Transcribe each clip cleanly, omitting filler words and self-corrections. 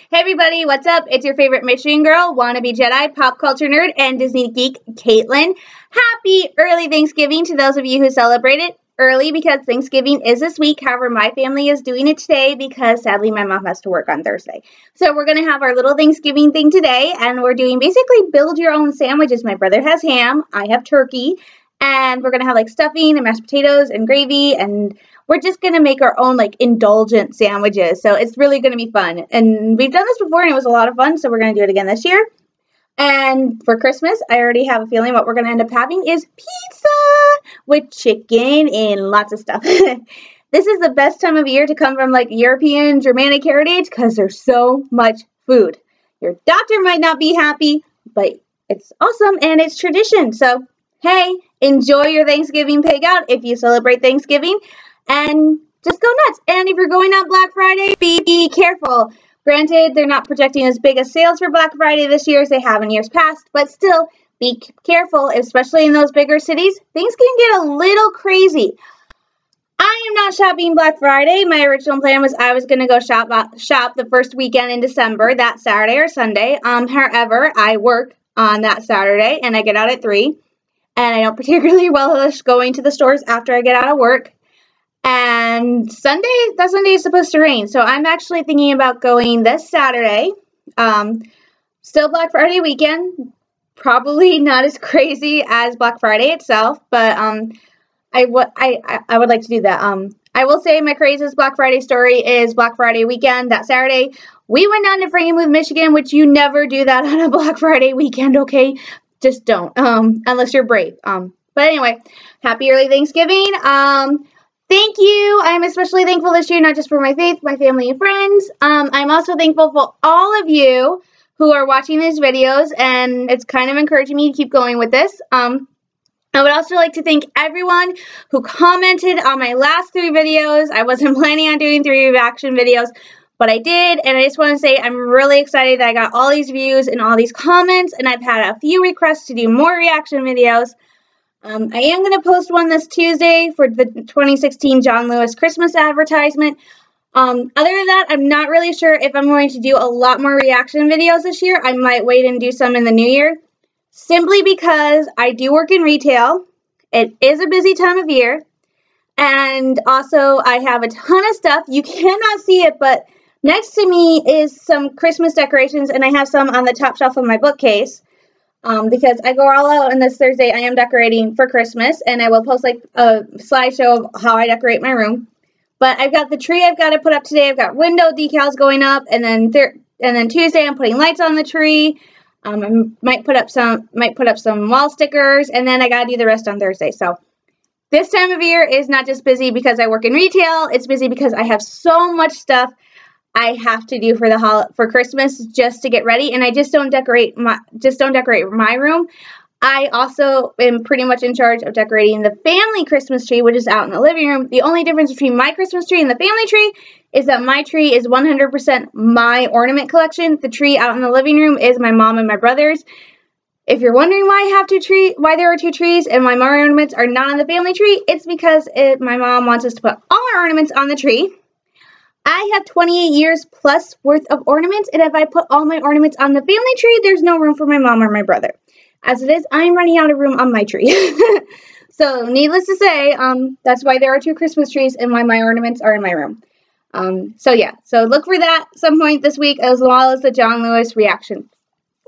Hey everybody, what's up? It's your favorite Michigan girl, wannabe Jedi, pop culture nerd, and Disney geek, Caitlin. Happy early Thanksgiving to those of you who celebrate it early because Thanksgiving is this week. However, my family is doing it today because sadly my mom has to work on Thursday. So we're going to have our little Thanksgiving thing today, and we're doing basically build your own sandwiches. My brother has ham, I have turkey, and we're going to have like stuffing and mashed potatoes and gravy, and we're just going to make our own like indulgent sandwiches. So it's really going to be fun. And we've done this before and it was a lot of fun. So we're going to do it again this year. And for Christmas, I already have a feeling what we're going to end up having is pizza with chicken and lots of stuff. This is the best time of year to come from like European Germanic heritage because there's so much food. Your doctor might not be happy, but it's awesome and it's tradition. So, hey, enjoy your Thanksgiving pig out if you celebrate Thanksgiving. And just go nuts. And if you're going on Black Friday, be careful. Granted, they're not projecting as big as sales for Black Friday this year as they have in years past, but still be careful, especially in those bigger cities. Things can get a little crazy. I am not shopping Black Friday. My original plan was I was going to go shop the first weekend in December, that Saturday or Sunday. However, I work on that Saturday and I get out at 3, and I don't particularly relish going to the stores after I get out of work. And that Sunday is supposed to rain, so I'm actually thinking about going this Saturday. Still Black Friday weekend, probably not as crazy as Black Friday itself, but I would like to do that. I will say my craziest Black Friday story is Black Friday weekend, that Saturday. We went down to Frankenmuth, Michigan, which you never do that on a Black Friday weekend, okay? Just don't, unless you're brave. But anyway, happy early Thanksgiving. Thank you. I'm especially thankful this year, not just for my faith, my family, and friends. I'm also thankful for all of you who are watching these videos, and it's kind of encouraging me to keep going with this. I would also like to thank everyone who commented on my last 3 videos. I wasn't planning on doing 3 reaction videos, but I did, and I just want to say I'm really excited that I got all these views and all these comments, and I've had a few requests to do more reaction videos. I am going to post one this Tuesday for the 2016 John Lewis Christmas advertisement. Other than that, I'm not really sure if I'm going to do a lot more reaction videos this year. I might wait and do some in the new year, simply because I do work in retail. It is a busy time of year, and also I have a ton of stuff. You cannot see it, but next to me is some Christmas decorations, and I have some on the top shelf of my bookcase. Because I go all out on this Thursday, I am decorating for Christmas, and I will post like a slideshow of how I decorate my room. But I've got the tree I've got to put up today. I've got window decals going up, and then Tuesday I'm putting lights on the tree. I might put up some wall stickers, and then I got to do the rest on Thursday. So this time of year is not just busy because I work in retail. It's busy because I have so much stuff I have to do for Christmas just to get ready, and I just don't decorate my room. I also am pretty much in charge of decorating the family Christmas tree, which is out in the living room. The only difference between my Christmas tree and the family tree is that my tree is 100% my ornament collection. The tree out in the living room is my mom and my brother's. If you're wondering why there are 2 trees and why my ornaments are not on the family tree, it's because my mom wants us to put all our ornaments on the tree. I have 28 years plus worth of ornaments, and if I put all my ornaments on the family tree, there's no room for my mom or my brother. As it is, I'm running out of room on my tree. So, needless to say, that's why there are 2 Christmas trees and why my ornaments are in my room. So look for that some point this week, as well as the John Lewis reaction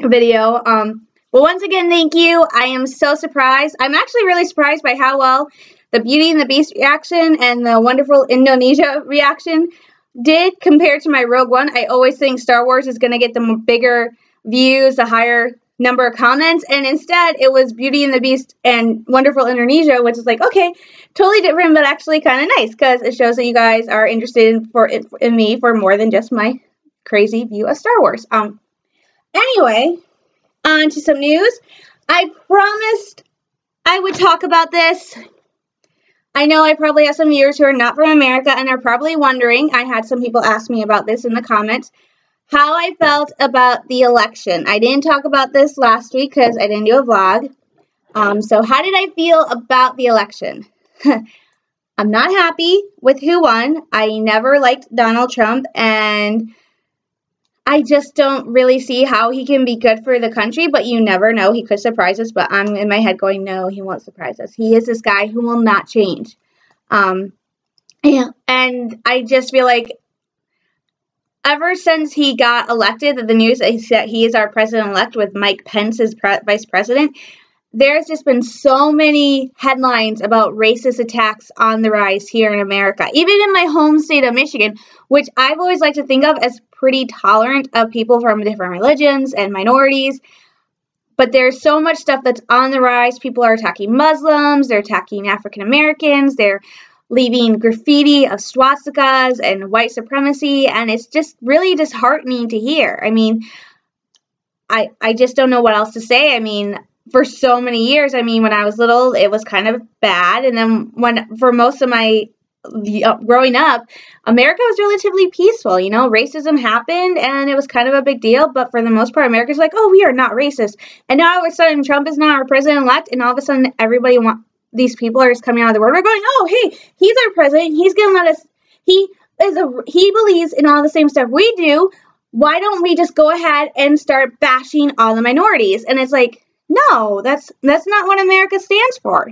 video. Well, once again, thank you. I am so surprised. I'm actually really surprised by how well the Beauty and the Beast reaction and the wonderful Indonesia reaction did compared to my Rogue One. I always think Star Wars is going to get the bigger views, the higher number of comments, and instead it was Beauty and the Beast and Wonderful Indonesia, which is like, okay, totally different, but actually kind of nice because it shows that you guys are interested in me for more than just my crazy view of Star Wars. Anyway, on to some news. I promised I would talk about this. I know I probably have some viewers who are not from America and are probably wondering, I had some people ask me about this in the comments, how I felt about the election. I didn't talk about this last week because I didn't do a vlog. So how did I feel about the election? I'm not happy with who won. I never liked Donald Trump, and I just don't really see how he can be good for the country, but you never know. He could surprise us, but I'm in my head going, no, he won't surprise us. He is this guy who will not change. And I just feel like ever since he got elected, the news that he is our president-elect with Mike Pence as vice president, there's just been so many headlines about racist attacks on the rise here in America. Even in my home state of Michigan, which I've always liked to think of as pretty tolerant of people from different religions and minorities. But there's so much stuff that's on the rise. People are attacking Muslims, they're attacking African Americans, they're leaving graffiti of swastikas and white supremacy, and it's just really disheartening to hear. I mean, I just don't know what else to say. I mean, for so many years, I mean, when I was little, it was kind of bad, and then for most of my growing up, America was relatively peaceful. You know, racism happened, and it was kind of a big deal, but for the most part, America's like, oh, we are not racist. And now all of a sudden, Trump is now our president-elect, and all of a sudden, these people are just coming out of the woodwork going, oh, hey, he's our president. He's going to let us, he believes in all the same stuff we do. Why don't we just go ahead and start bashing all the minorities? And it's like, no, that's not what America stands for.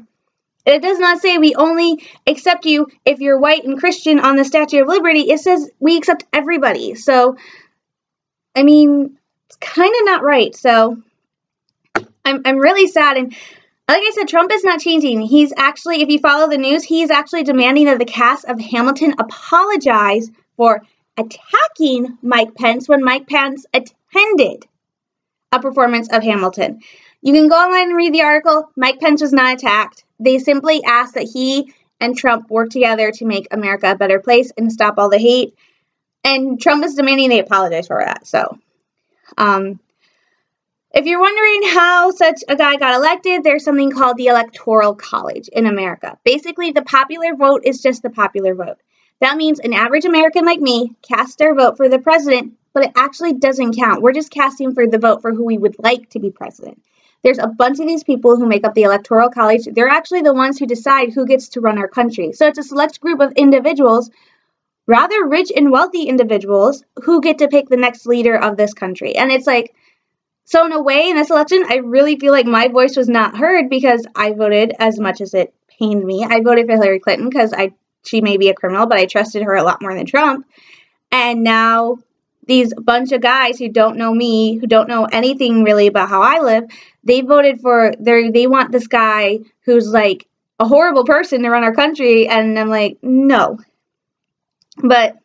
It does not say we only accept you if you're white and Christian on the Statue of Liberty. It says we accept everybody. So, I mean, it's kind of not right. So, I'm really sad. And like I said, Trump is not changing. He's actually, if you follow the news, he's actually demanding that the cast of Hamilton apologize for attacking Mike Pence when Mike Pence attended a performance of Hamilton. You can go online and read the article. Mike Pence was not attacked. They simply asked that he and Trump work together to make America a better place and stop all the hate. And Trump is demanding they apologize for that. So, if you're wondering how such a guy got elected, there's something called the Electoral College in America. Basically, the popular vote is just the popular vote. That means an average American like me casts their vote for the president, but it actually doesn't count. We're just casting for the vote for who we would like to be president. There's a bunch of these people who make up the Electoral College. They're actually the ones who decide who gets to run our country. So it's a select group of individuals, rather rich and wealthy individuals, who get to pick the next leader of this country. And it's like, so in a way, in this election, I really feel like my voice was not heard because I voted, as much as it pained me, I voted for Hillary Clinton because she may be a criminal, but I trusted her a lot more than Trump. And now these bunch of guys who don't know me, who don't know anything really about how I live, they voted for, they want this guy who's like a horrible person to run our country. And I'm like, no. But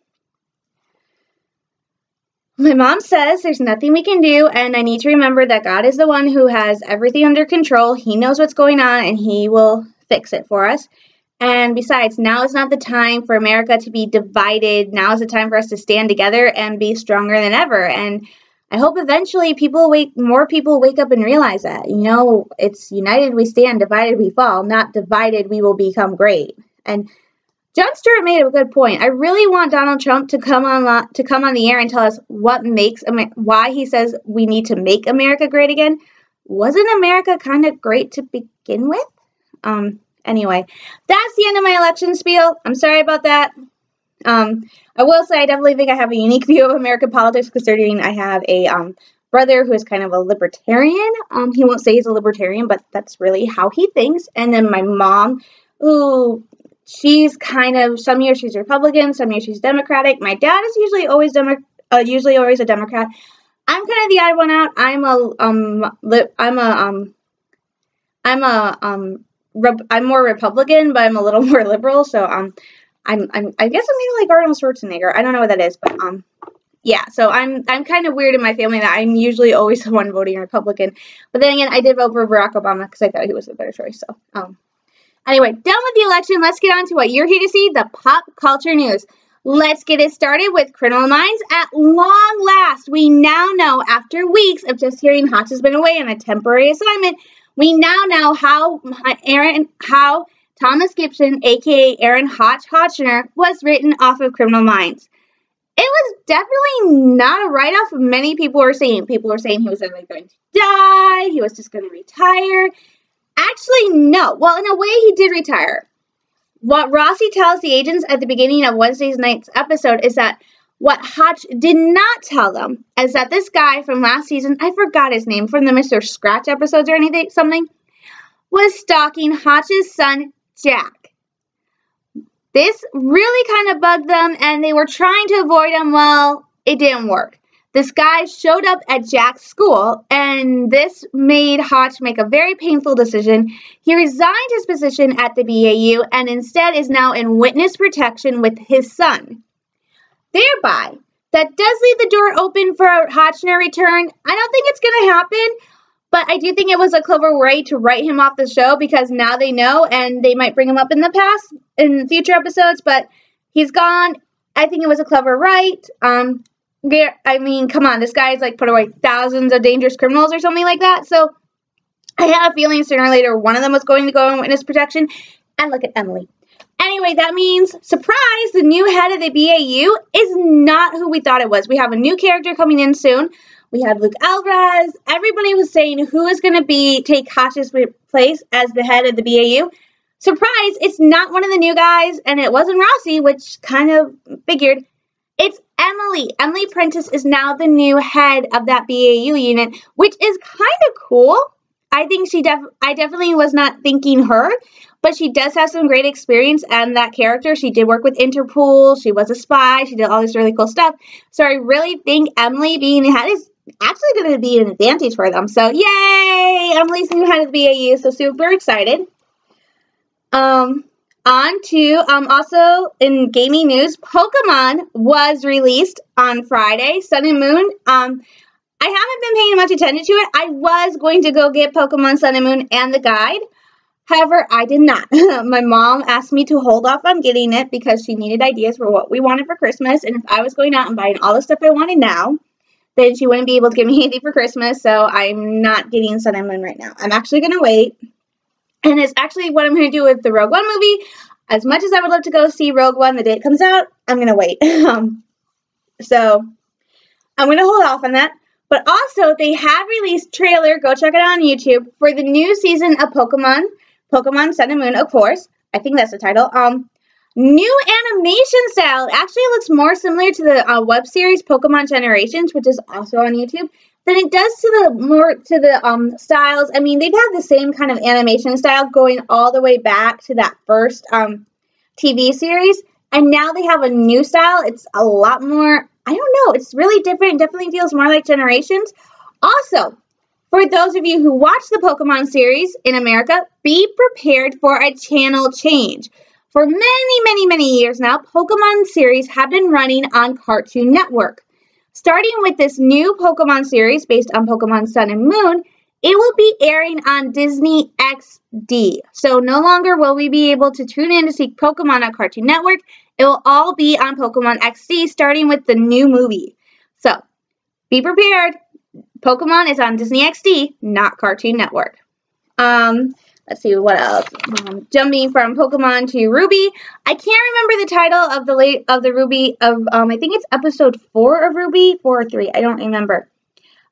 my mom says there's nothing we can do, and I need to remember that God is the one who has everything under control. He knows what's going on, and he will fix it for us. And besides, now is not the time for America to be divided. Now is the time for us to stand together and be stronger than ever. And I hope eventually more people wake up and realize that. You know, it's united we stand, divided we fall, not divided we will become great. And Jon Stewart made a good point. I really want Donald Trump to come on the air and tell us why he says we need to make America great again. Wasn't America kind of great to begin with? Anyway, that's the end of my election spiel. I'm sorry about that. I will say I definitely think I have a unique view of American politics, considering I have a brother who is kind of a libertarian. He won't say he's a libertarian, but that's really how he thinks. And then my mom, who she's kind of, some years she's Republican, some years she's Democratic. My dad is usually always a Democrat. I'm kind of the odd one out. I'm more Republican, but I'm a little more liberal. So I guess I'm kind of like Arnold Schwarzenegger. I don't know what that is, but yeah. So I'm kind of weird in my family that I'm usually always the one voting Republican. But then again, I did vote for Barack Obama because I thought he was a better choice. So anyway, done with the election. Let's get on to what you're here to see, the pop culture news. Let's get it started with Criminal Minds. At long last, we now know, after weeks of just hearing Hotch has been away on a temporary assignment, we now know how Thomas Gibson, a.k.a. Aaron Hotchner, was written off of Criminal Minds. It was definitely not a write-off. Many people were saying. People were saying he was going to die, he was just going to retire. Actually, no. Well, in a way, he did retire. What Rossi tells the agents at the beginning of Wednesday night's episode is that What Hotch did not tell them is that this guy from last season, I forgot his name, from the Mr. Scratch episodes or something, was stalking Hotch's son, Jack. This really kind of bugged them, and they were trying to avoid him. Well, it didn't work. This guy showed up at Jack's school, and this made Hotch make a very painful decision. He resigned his position at the BAU and instead is now in witness protection with his son. Thereby, that does leave the door open for a Hotchner return. I don't think it's going to happen, but I do think it was a clever way to write him off the show because now they know, and they might bring him up in future episodes, but he's gone. I think it was a clever write. I mean, come on, this guy's like put away thousands of dangerous criminals or something like that, so I have a feeling sooner or later one of them was going to go in witness protection. And look at Emily. Anyway, that means, surprise, the new head of the BAU is not who we thought it was. We have a new character coming in soon. We have Luke Alvarez. Everybody was saying who is going to take Hotch's place as the head of the BAU. Surprise, it's not one of the new guys, and it wasn't Rossi, which kind of figured. It's Emily. Emily Prentice is now the new head of that BAU unit, which is kind of cool. I think I definitely was not thinking her, but she does have some great experience and that character. She did work with Interpol. She was a spy. She did all this really cool stuff. So I really think Emily being the head is actually going to be an advantage for them. So yay! Emily's the new head of the BAU. So super excited. On to, also in gaming news, Pokemon was released on Friday, Sun and Moon. I haven't been paying much attention to it. I was going to go get Pokemon Sun and Moon and the guide. However, I did not. My mom asked me to hold off on getting it because she needed ideas for what we wanted for Christmas. And if I was going out and buying all the stuff I wanted now, then she wouldn't be able to give me anything for Christmas. So I'm not getting Sun and Moon right now. I'm actually going to wait. And it's actually what I'm going to do with the Rogue One movie. As much as I would love to go see Rogue One the day it comes out, I'm going to wait. So I'm going to hold off on that. But also, they have released trailer, go check it out on YouTube, for the new season of Pokemon Sun and Moon, of course. I think that's the title. New animation style. It actually looks more similar to the web series Pokemon Generations, which is also on YouTube, than it does to the styles. I mean, they've had the same kind of animation style going all the way back to that first TV series, and now they have a new style. It's a lot more, I don't know, it's really different. It definitely feels more like Generations. Also, for those of you who watch the Pokemon series in America, be prepared for a channel change. For many years now, Pokemon series have been running on Cartoon Network. Starting with this new Pokemon series based on Pokemon Sun and Moon, it will be airing on Disney XD. So no longer will we be able to tune in to see Pokemon on Cartoon Network. It will all be on Pokemon XD, starting with the new movie. So be prepared. Pokemon is on Disney XD, not Cartoon Network. Let's see what else. Jumping from Pokemon to RWBY. I can't remember the title of the RWBY of I think it's episode 4 of RWBY, 4 or 3. I don't remember.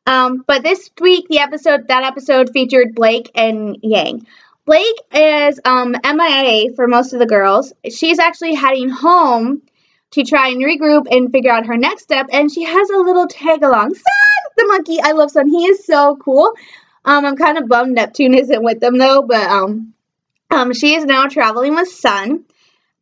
But this week that episode featured Blake and Yang. Blake is MIA for most of the girls. She's actually heading home to try and regroup and figure out her next step, and she has a little tag along. Sun, the monkey. I love Sun. He is so cool. I'm kind of bummed Neptune isn't with them though, but she is now traveling with Sun.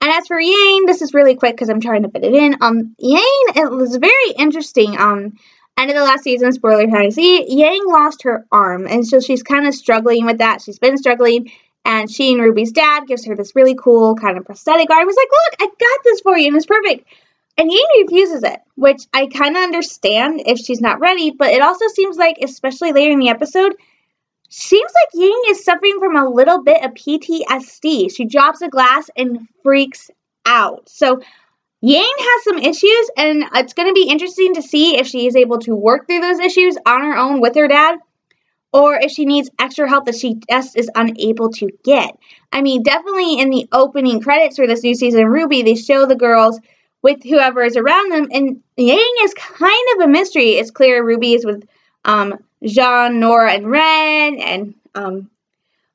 And as for Yang, this is really quick because I'm trying to fit it in. Yang, it was very interesting. End of the last season, spoiler fantasy, Yang lost her arm, and so she's kind of struggling with that. She's been struggling, and she and Ruby's dad gives her this really cool kind of prosthetic arm. He's like, look, I got this for you, and it's perfect. And Yang refuses it, which I kind of understand if she's not ready, but it also seems like, especially later in the episode, seems like Yang is suffering from a little bit of PTSD. She drops a glass and freaks out. So Yang has some issues, and it's going to be interesting to see if she is able to work through those issues on her own with her dad, or if she needs extra help that she just is unable to get. I mean, definitely in the opening credits for this new season of RWBY, they show the girls with whoever is around them, and Yang is kind of a mystery. It's clear RWBY is with Jean, Nora, and Ren, and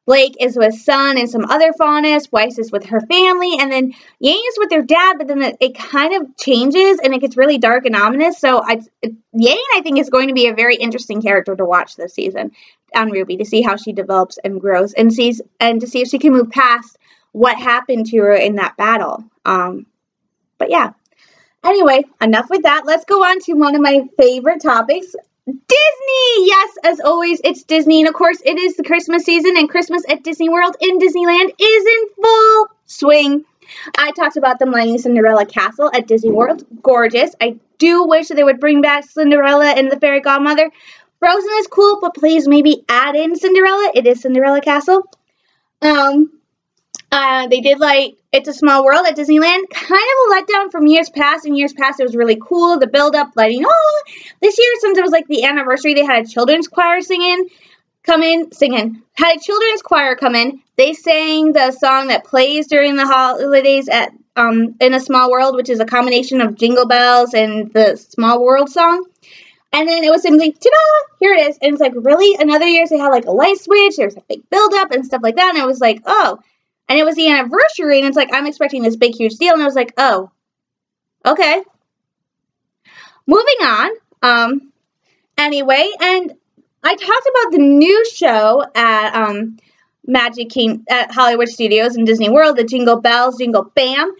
Blake is with Sun and some other faunus. Weiss is with her family. And then Yang is with their dad, but then it kind of changes and it gets really dark and ominous. So Yang, I think, is going to be a very interesting character to watch this season on RWBY, to see how she develops and grows and to see if she can move past what happened to her in that battle. But yeah. Anyway, enough with that. Let's go on to one of my favorite topics, Disney. Yes, as always, it's Disney. And of course, it is the Christmas season, and Christmas at Disney World in Disneyland is in full swing. I talked about them lighting Cinderella Castle at Disney World. Gorgeous. I do wish that they would bring back Cinderella and the Fairy Godmother. Frozen is cool, but please maybe add in Cinderella. It is Cinderella Castle. They did light It's a Small World at Disneyland. Kind of a letdown from years past. In years past, it was really cool. The build-up, lighting. Oh, this year, since it was like the anniversary, they had a children's choir come in. Had a children's choir come in. They sang the song that plays during the holidays at In a Small World, which is a combination of Jingle Bells and the Small World song. And then it was simply, ta-da, here it is. And it's like, really? In other years, they had like a light switch. There was a big build-up and stuff like that. And I was like, oh. And it was the anniversary, and it's like, I'm expecting this big, huge deal. And I was like, oh, okay. Moving on. Anyway, and I talked about the new show at at Hollywood Studios and Disney World, the Jingle Bells, Jingle Bam.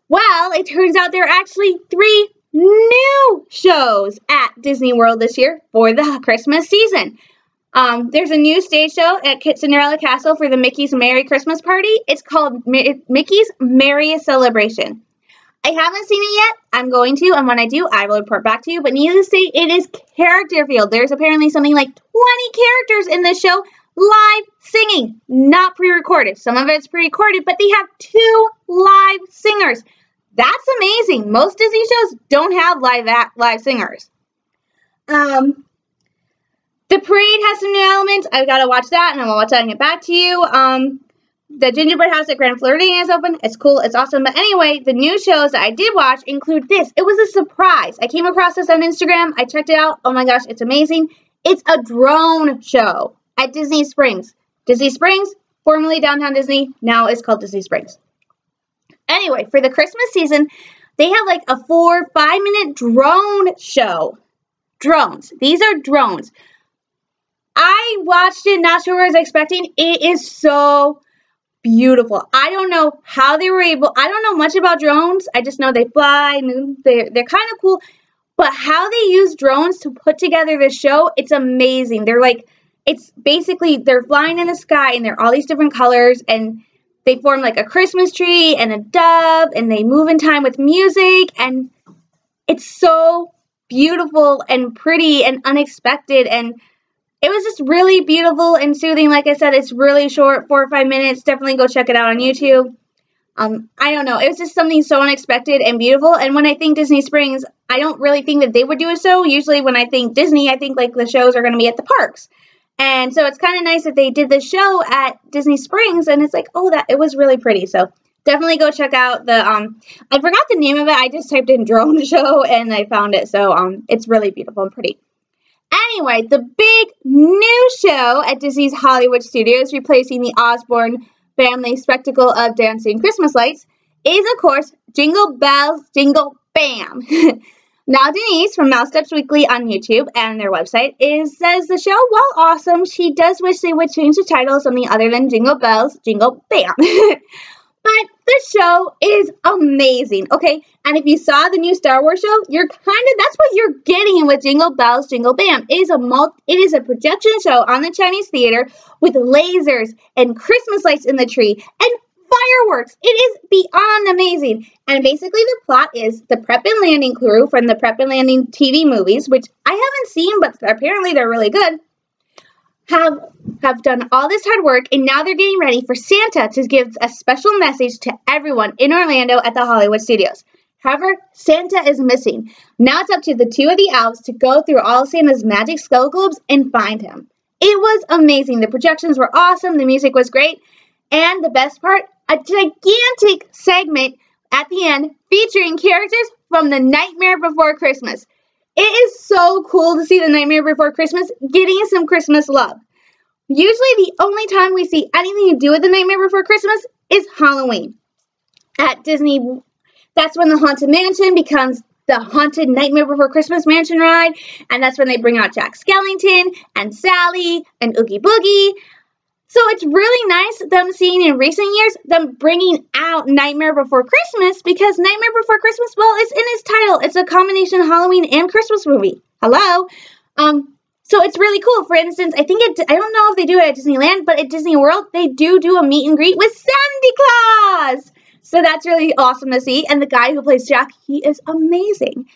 Well, it turns out there are actually 3 new shows at Disney World this year for the Christmas season. There's a new stage show at Cinderella Castle for the Mickey's Merry Christmas Party. It's called Mickey's Merry Celebration. I haven't seen it yet. I'm going to, and when I do, I will report back to you. But needless to say, it is character filled. There's apparently something like 20 characters in this show live singing, not pre-recorded. Some of it's pre-recorded, but they have 2 live singers. That's amazing. Most Disney shows don't have live singers. The parade has some new elements. I've got to watch that, and I will watch that and get back to you. The Gingerbread House at Grand Floridian is open. It's cool. It's awesome. But anyway, the new shows that I did watch include this. It was a surprise. I came across this on Instagram. I checked it out. Oh my gosh, it's amazing. It's a drone show at Disney Springs. Disney Springs, formerly Downtown Disney, now it's called Disney Springs. Anyway, for the Christmas season, they have like a 4- or 5-minute drone show. Drones. These are drones. I watched it, not sure what I was expecting. It is so beautiful. I don't know how they were able, I don't know much about drones. I just know they fly, and they're kind of cool. But how they use drones to put together this show, it's amazing. They're like, it's basically, they're flying in the sky, and they're all these different colors, and they form like a Christmas tree and a dove, and they move in time with music, and it's so beautiful and pretty and unexpected, and it was just really beautiful and soothing. Like I said, it's really short, 4 or 5 minutes. Definitely go check it out on YouTube. I don't know. It was just something so unexpected and beautiful. And when I think Disney Springs, I don't really think that they would do a show. Usually when I think Disney, I think like the shows are going to be at the parks. And so it's kind of nice that they did the show at Disney Springs. And it's like, oh, it was really pretty. So definitely go check out the, I forgot the name of it. I just typed in drone show and I found it. So it's really beautiful and pretty. Anyway, the big new show at Disney's Hollywood Studios, replacing the Osborne family spectacle of dancing Christmas lights, is, of course, Jingle Bells, Jingle Bam. Now, Denise from Mouse Steps Weekly on YouTube and their website says the show, while awesome, she does wish they would change the title to something other than Jingle Bells, Jingle Bam. But the show is amazing, okay? And if you saw the new Star Wars show, that's what you're getting with Jingle Bells, Jingle Bam. It is a projection show on the Chinese theater with lasers and Christmas lights in the tree and fireworks. It is beyond amazing. And basically the plot is the Prep and Landing crew from the Prep and Landing TV movies, which I haven't seen, but apparently they're really good, have done all this hard work, and now they're getting ready for Santa to give a special message to everyone in Orlando at the Hollywood Studios. However, Santa is missing. Now it's up to the 2 of the elves to go through all Santa's magic skull globes and find him. It was amazing. The projections were awesome. The music was great. And the best part, a gigantic segment at the end featuring characters from The Nightmare Before Christmas. It is so cool to see The Nightmare Before Christmas getting some Christmas love. Usually the only time we see anything to do with The Nightmare Before Christmas is Halloween. At Disney, that's when the Haunted Mansion becomes the Haunted Nightmare Before Christmas Mansion ride, and that's when they bring out Jack Skellington and Sally and Oogie Boogie. So it's really nice them seeing in recent years them bringing out Nightmare Before Christmas, because Nightmare Before Christmas, well, it's in its title. It's a combination Halloween and Christmas movie. Hello. So it's really cool. For instance, I don't know if they do it at Disneyland, but at Disney World, they do a meet and greet with Santa Claus. So that's really awesome to see. And the guy who plays Jack, he is amazing.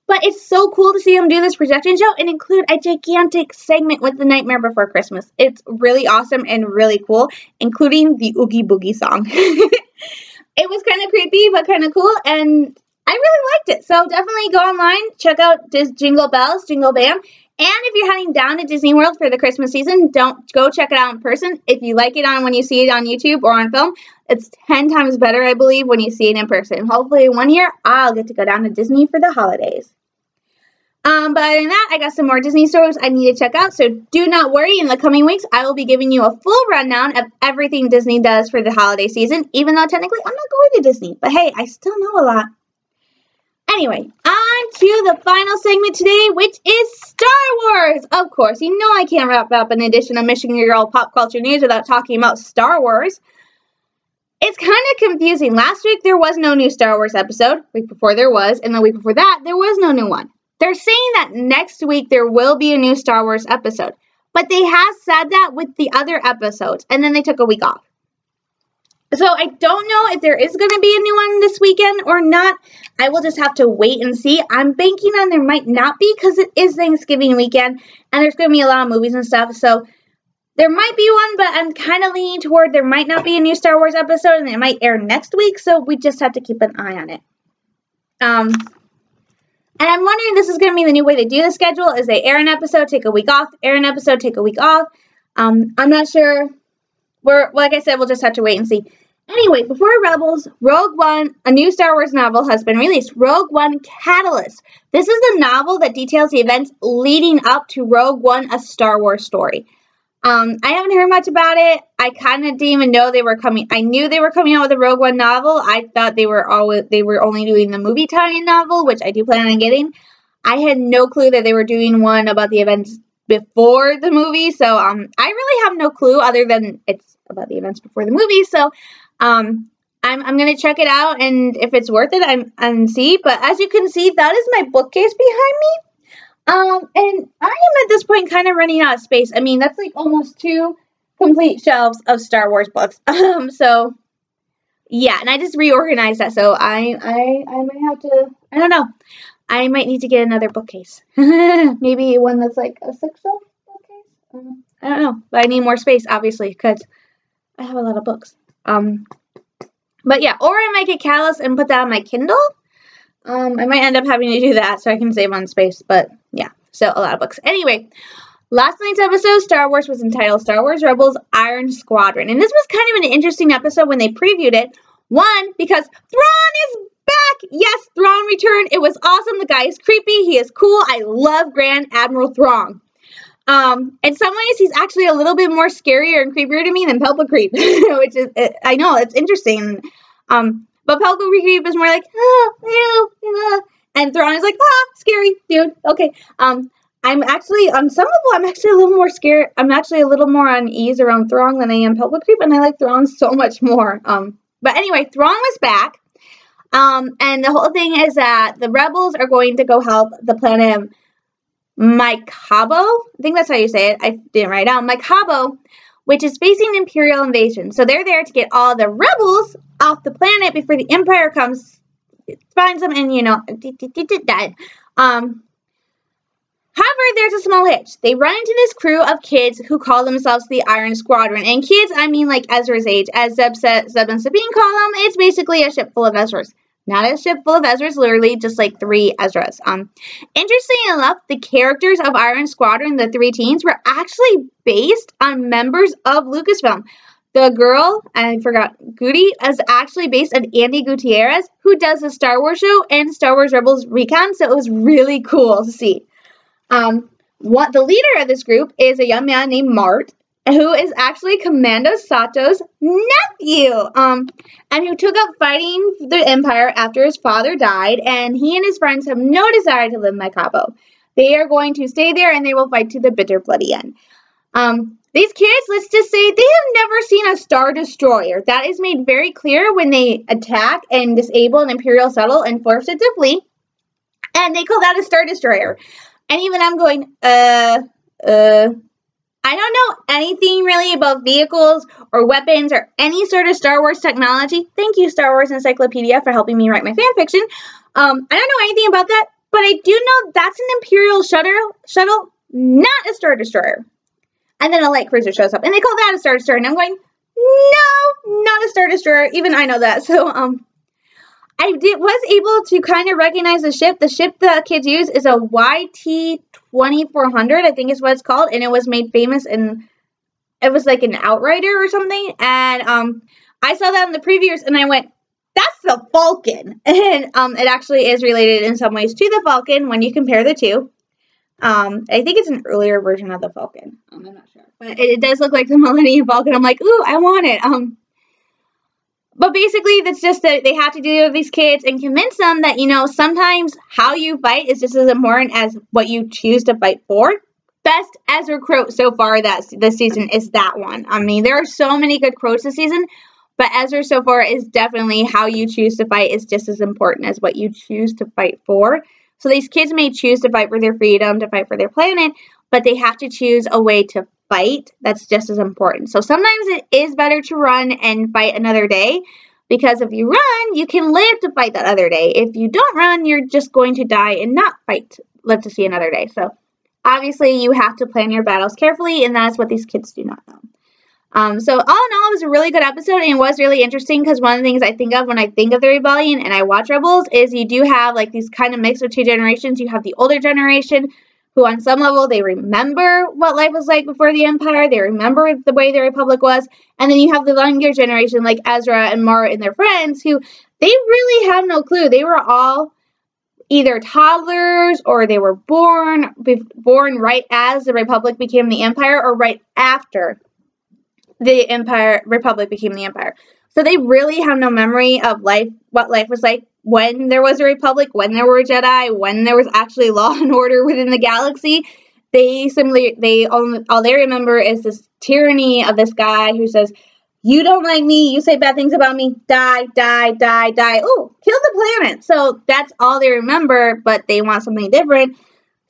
But it's so cool to see them do this projection show and include a gigantic segment with The Nightmare Before Christmas. It's really awesome and really cool, including the Oogie Boogie song. It was kind of creepy, but kind of cool, and I really liked it. So definitely go online, check out Jingle Bells, Jingle Bam. And if you're heading down to Disney World for the Christmas season, don't go check it out in person. If you like it when you see it on YouTube or on film, it's 10 times better, I believe, when you see it in person. Hopefully one year, I'll get to go down to Disney for the holidays. But other than that, I got some more Disney stores I need to check out, so do not worry. In the coming weeks, I will be giving you a full rundown of everything Disney does for the holiday season, even though technically I'm not going to Disney. But hey, I still know a lot. Anyway, on to the final segment today, which is Star Wars. Of course, you know I can't wrap up an edition of Michigan Girl Pop Culture News without talking about Star Wars. It's kind of confusing. Last week, there was no new Star Wars episode. Week before there was, and the week before that, there was no new one. They're saying that next week there will be a new Star Wars episode, but they have said that with the other episodes, and then they took a week off. So I don't know if there is going to be a new one this weekend or not. I will just have to wait and see. I'm banking on there might not be, because it is Thanksgiving weekend, and there's going to be a lot of movies and stuff, so there might be one, but I'm kind of leaning toward there might not be a new Star Wars episode, and it might air next week, so we just have to keep an eye on it. And I'm wondering if this is going to be the new way they do the schedule, is they air an episode, take a week off, air an episode, take a week off. I'm not sure. Like I said, we'll just have to wait and see. Anyway, before Rebels, Rogue One, a new Star Wars novel has been released. Rogue One Catalyst. This is the novel that details the events leading up to Rogue One, a Star Wars story. I haven't heard much about it. I kind of didn't even know they were coming. I knew they were coming out with a Rogue One novel. I thought they were only doing the movie tie-in novel, which I do plan on getting. I had no clue that they were doing one about the events before the movie. So I really have no clue other than it's about the events before the movie. So I'm gonna check it out, and if it's worth it, and see. But as you can see, that is my bookcase behind me. And I am at this point kind of running out of space. I mean, that's like almost 2 complete shelves of Star Wars books. So yeah, and I just reorganized that. So I might have to, I don't know. I might need to get another bookcase. Maybe one that's like a 6-shelf bookcase. I don't know, but I need more space, obviously, because I have a lot of books. But yeah, or I might get Catalyst and put that on my Kindle. I might end up having to do that so I can save on space, but yeah, so a lot of books. Anyway, last night's episode, Star Wars, was entitled Star Wars Rebels Iron Squadron, and this was kind of an interesting episode when they previewed it. One, because Thrawn is back! Yes, Thrawn returned. It was awesome. The guy is creepy. He is cool. I love Grand Admiral Thrawn. In some ways, he's actually a little bit more scarier and creepier to me than Pelpa Creep, which is, I know, it's interesting. But Pelpa Creep is more like, and Thrawn is like, scary, dude. Okay. I'm actually, on some level, I'm actually a little more scared. I'm actually a little more on ease around Thrawn than I am Pelpa Creep, and I like Thrawn so much more. But anyway, Thrawn was back. And the whole thing is that the rebels are going to go help the planet Maikabo. I think that's how you say it. I didn't write it down. Maikabo, which is facing Imperial invasion. So they're there to get all the rebels off the planet before the Empire comes, finds them, and, you know, dead. However, there's a small hitch. They run into this crew of kids who call themselves the Iron Squadron. And kids, I mean like Ezra's age. As Zeb and Sabine call them, it's basically a ship full of Ezras. Not a ship full of Ezras, literally just like 3 Ezras. Interestingly enough, the characters of Iron Squadron, the 3 teens, were actually based on members of Lucasfilm. The girl, I forgot, Goody, is actually based on Andy Gutierrez, who does the Star Wars show and Star Wars Rebels Recon, so it was really cool to see. The leader of this group is a young man named Mart, who is actually Commando Sato's nephew, and who took up fighting the Empire after his father died, and he and his friends have no desire to live in Cabo. They are going to stay there, and they will fight to the bitter, bloody end. These kids, let's just say, they have never seen a Star Destroyer. That is made very clear when they attack and disable an Imperial shuttle and force it to flee, and they call that a Star Destroyer. And even I'm going, I don't know anything really about vehicles or weapons or any sort of Star Wars technology. Thank you, Star Wars Encyclopedia, for helping me write my fan fiction. I don't know anything about that, but I do know that's an Imperial shuttle, not a Star Destroyer. And then a light cruiser shows up, and they call that a Star Destroyer. And I'm going, no, not a Star Destroyer. Even I know that. So, I was able to kind of recognize the ship. The ship the kids use is a YT-2400, I think is what it's called, and it was made famous it was like an Outrider or something, and I saw that in the previews, and I went, that's the Falcon, and it actually is related in some ways to the Falcon when you compare the two. I think it's an earlier version of the Falcon. I'm not sure, but it does look like the Millennium Falcon. I'm like, ooh, I want it. But basically, that's just that they have to deal with these kids and convince them that, sometimes how you fight is just as important as what you choose to fight for. Best Ezra quote so far this season is that one. I mean, there are so many good quotes this season, but Ezra so far is definitely how you choose to fight is just as important as what you choose to fight for. So these kids may choose to fight for their freedom, to fight for their planet, but they have to choose a way to fight that's just as important. So sometimes it is better to run and fight another day, because if you run, you can live to fight that other day. If you don't run, you're just going to die and not live to see another day. So obviously you have to plan your battles carefully, and that's what these kids do not know. So all in all, it was a really good episode, and it was really interesting because one of the things I think of when I think of the Rebellion and I watch Rebels is you do have like these kind of mix of two generations. You have the older generation who on some level, they remember what life was like before the Empire. They remember the way the Republic was. And then you have the younger generation like Ezra and Mara and their friends who they really have no clue. They were all either toddlers or they were born right as the Republic became the Empire or right after the Republic became the Empire. So they really have no memory of what life was like when there was a Republic, when there were Jedi, when there was actually law and order within the galaxy. All they remember is this tyranny of this guy who says, you don't like me, you say bad things about me, die, die, die, die. Oh, kill the planet. So that's all they remember, but they want something different.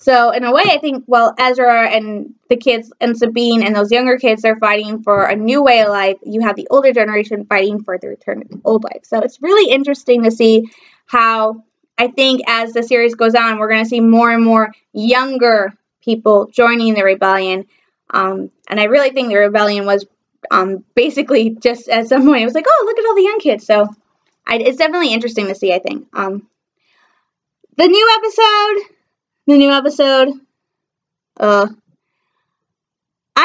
So in a way, I think, Ezra and the kids and Sabine and those younger kids, they're fighting for a new way of life. You have the older generation fighting for the return of the old life. So it's really interesting to see how, I think, as the series goes on, we're going to see more and more younger people joining the rebellion. And I really think the rebellion was basically just at some point, it was like, oh, look at all the young kids. So it's definitely interesting to see, I think. The new episode, I'm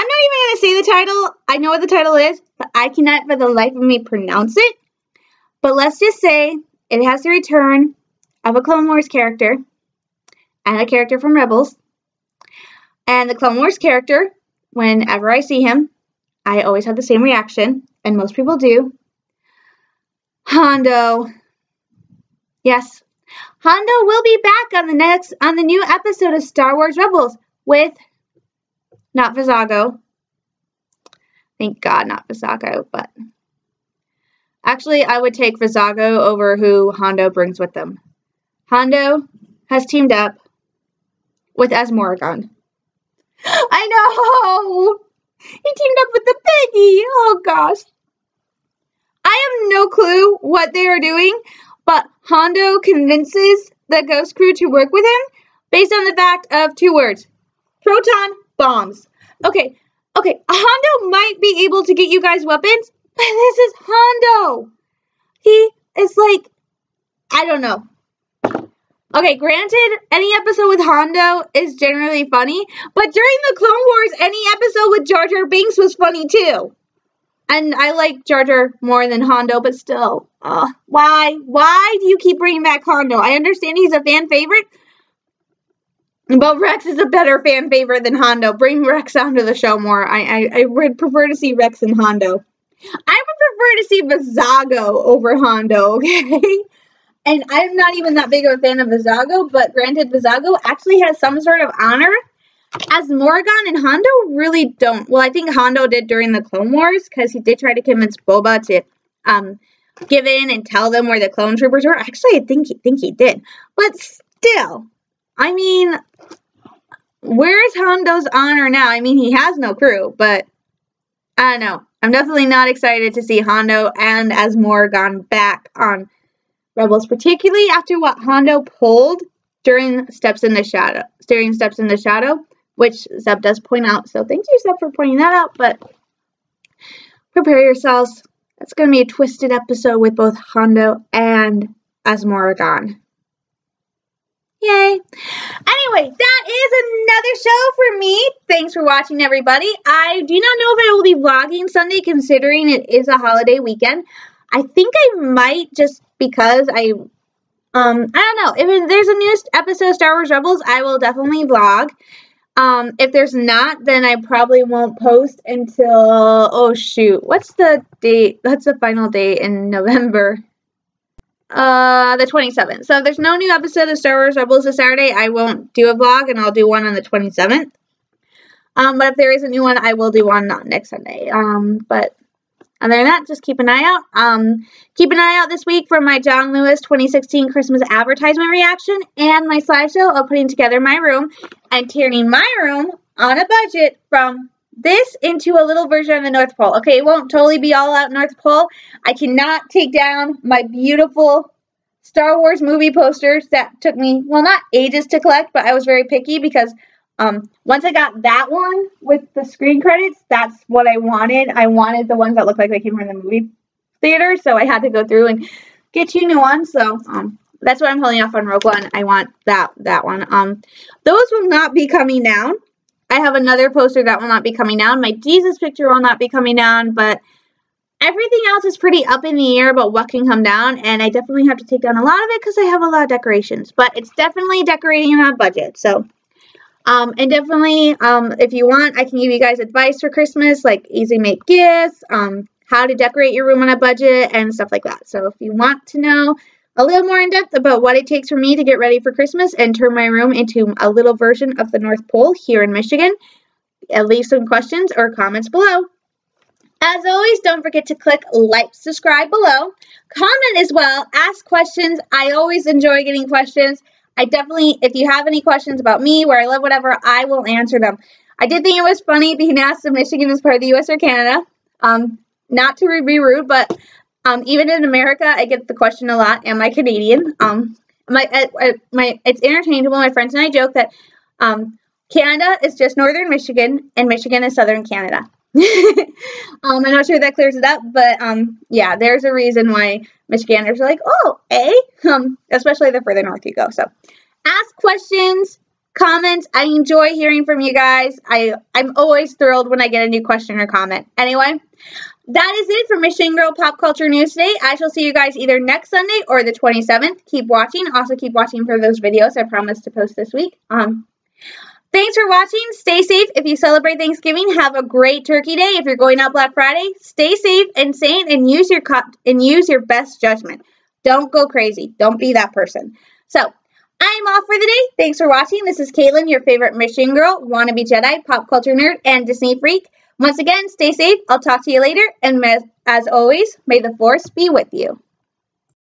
not even going to say the title. I know what the title is, but I cannot for the life of me pronounce it. But let's just say it has the return of a Clone Wars character and a character from Rebels. And the Clone Wars character, whenever I see him, I always have the same reaction, and most people do. Hondo. Yes. Hondo will be back on the new episode of Star Wars Rebels with not Vizago. Thank God, not Vizago, but actually, I would take Vizago over who Hondo brings with them. Hondo has teamed up with Asmorgan. I know! He teamed up with the piggy! Oh, gosh. I have no clue what they are doing, but Hondo convinces the Ghost Crew to work with him based on the fact of two words. Proton bombs. Okay, Hondo might be able to get you guys weapons, but this is Hondo. He is like, I don't know. Okay, granted, any episode with Hondo is generally funny, but during the Clone Wars, any episode with Jar Jar Binks was funny too. And I like Jar Jar more than Hondo, but still, why? Why do you keep bringing back Hondo? I understand he's a fan favorite. But Rex is a better fan favorite than Hondo. Bring Rex onto the show more. I would prefer to see Rex and Hondo. I would prefer to see Vizago over Hondo, okay? And I'm not even that big of a fan of Vizago, but granted, Vizago actually has some sort of honor, as Morgan and Hondo really don't. Well, I think Hondo did during the Clone Wars, because he did try to convince Boba to give in and tell them where the clone troopers were. Actually, I think he did. But still, I mean, where's Hondo's honor now? I mean, he has no crew, but I don't know. I'm definitely not excited to see Hondo and as Morgan back on Rebels, particularly after what Hondo pulled during Steps in the Shadow, which Zeb does point out. So thank you, Zeb, for pointing that out. But prepare yourselves. It's going to be a twisted episode with both Hondo and as Morgan. Yay. Anyway, that is another show for me. Thanks for watching, everybody. I do not know if I will be vlogging Sunday, considering it is a holiday weekend. I think I might, just because I don't know. If there's a new episode of Star Wars Rebels, I will definitely vlog. If there's not, then I probably won't post until, oh shoot, what's the date? That's the final date in November. The 27th. So if there's no new episode of Star Wars Rebels this Saturday, I won't do a vlog, and I'll do one on the 27th. But if there is a new one, I will do one next Sunday. But other than that, just keep an eye out. Keep an eye out this week for my John Lewis 2016 Christmas advertisement reaction and my slideshow of putting together my room and turning my room on a budget from this into a little version of the North Pole. Okay, it won't totally be all out North Pole. I cannot take down my beautiful Star Wars movie posters that took me, well, not ages to collect, but I was very picky because once I got that one with the screen credits, that's what I wanted. I wanted the ones that looked like they came from the movie theater, so I had to go through and get 2 new ones. So that's what I'm holding off on Rogue One. I want that one. Those will not be coming down. I have another poster that will not be coming down. My Jesus picture will not be coming down, but everything else is pretty up in the air about what can come down, and I definitely have to take down a lot of it because I have a lot of decorations, but it's definitely decorating on a budget. So and definitely, if you want, I can give you guys advice for Christmas, like easy make gifts, how to decorate your room on a budget, and stuff like that. So if you want to know a little more in depth about what it takes for me to get ready for Christmas and turn my room into a little version of the North Pole here in Michigan, leave some questions or comments below. As always, don't forget to click like, subscribe below, comment as well, ask questions. I always enjoy getting questions. I definitely, if you have any questions about me, where I live, whatever, I will answer them. I did think it was funny being asked if Michigan is part of the U.S. or Canada. Not to be rude, but even in America, I get the question a lot, am I Canadian? It's interchangeable. My friends and I joke that Canada is just northern Michigan, and Michigan is southern Canada. I'm not sure that clears it up, but yeah, there's a reason why Michiganders are like, oh, especially the further north you go. So ask questions, comments. I enjoy hearing from you guys. I'm always thrilled when I get a new question or comment. Anyway, that is it for Michigan Girl Pop Culture News today. I shall see you guys either next Sunday or the 27th. Keep watching. Also keep watching for those videos I promised to post this week. Thanks for watching. Stay safe. If you celebrate Thanksgiving, have a great Turkey Day. If you're going out Black Friday, stay safe and sane and use your best judgment. Don't go crazy. Don't be that person. So, I'm off for the day. Thanks for watching. This is Caitlin, your favorite Michigan girl, wannabe Jedi, pop culture nerd, and Disney freak. Once again, stay safe. I'll talk to you later. And as always, may the Force be with you.